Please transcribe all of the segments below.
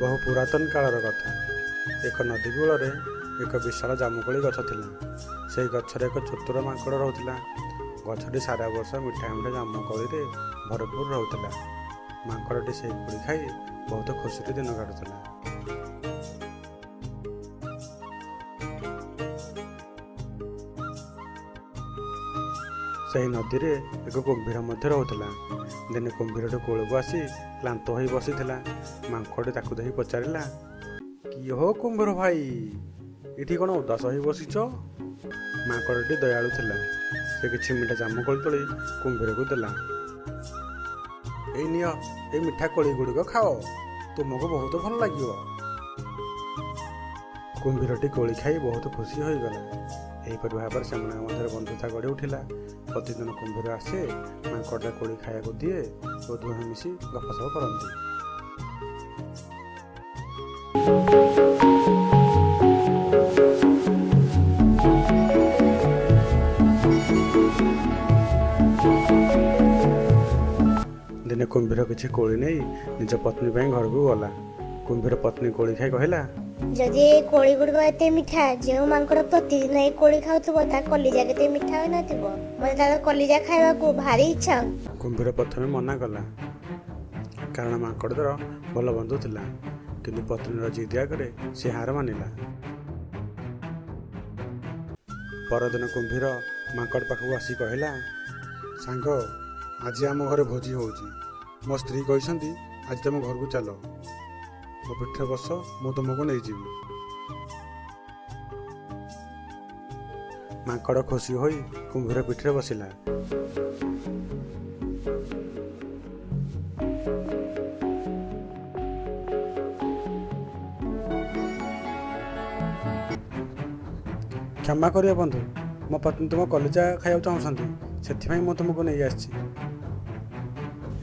बहु पुरातन कालर कथा। एक नदी कूल एक विशाल जामुकोली गछ थिला। से गछरे एक चतुर माकड़ रहउथिला। गछटी सारा वर्ष मिठा मिठा जामुकोली भरपूर रहउथिला। माकड़टी से कोली खाई बहुत खुशी दिन काटुथिला। से नदी रे एक कुंभीर मध्य रहउथिला। दिने कुंभीरटी कूल को आसी क्लांत हो बसी माकड़टी ताकू देखि पचारिला, कि हो कुंभीर भाई, इठी कौन उदास हो बसीच? माकड़टी दयालु थिला। से किछि मिठा जामुकोली तोली कुंभीर को देला। ए नियो, ए मिठा कोली गुड़िक खाओ, तुमको बहुत भल लगियो। कुंभीरटी कोली खाई बहुत खुशी हो गला। एहीपरि भाव से मध्य बंधुता गढ़ी उठिला। प्रतिदिन कुंभीर आसे, माकड़टा कोली खाया दिए और दुहें मिसी गपसप करती। दिने कुंभीर किछि कोली नहीं निज पत्नी घर को गला। कुंभीर पत्नी कोली खाई कहला, जदि कोली गुड़िक एते मिठा, जो मांकड़ प्रतिदिन ए कोली खाउथबो ता कलिजा केते मिठा होय नथिबो, मते ता कलिजा खाइबा को भारी इच्छा। कुंभीर प्रथमे मना कला, कारण माकड़र भल बंधु थिला। किंतु पत्नीर जिद आगे से हार मानिला। परदिन कुंभीर माकड़ पाखक आसी कहला, सांग, आज आम घरे भोजी होउची। मो स्त्री कहते आज तुम घर को चल, मो पिठे बस, मु तुमको नहीं जीवी। माकड़ खुशी होई कुंभीर पिठे बसिला। क्षमा करियो बंधु, मो पत्नी तुम कलिजा खाया चाहती, से मु तुमको नहीं आसी।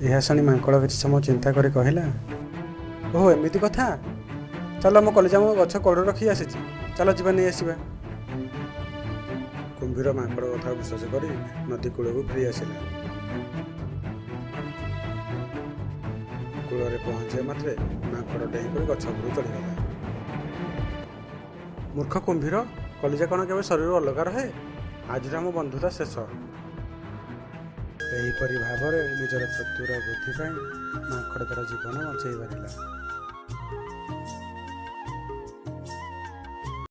यह शुणी माकड़ किसी समय चिंता कर कहला, ओहो एमती कथा, चलो मो कलिजा मो गछ कड़ रखी आसी, चलो जीवा नहीं आसवा। कुंभीर माकड़ कथा विश्वास कर नदी कूल को फेरी आसला। कूल पहुंचे मात्रे माकड़ डेई कर गछ उपरु चढ़ीगला। मूर्ख कुंभीर, कलिजा कौन केवे शरीर अलग रहे? आज आम बंधुता शेष। एहीपरि भाव निजर चतुर बुद्धि माकड़ तार जीवन बचाई पारिला।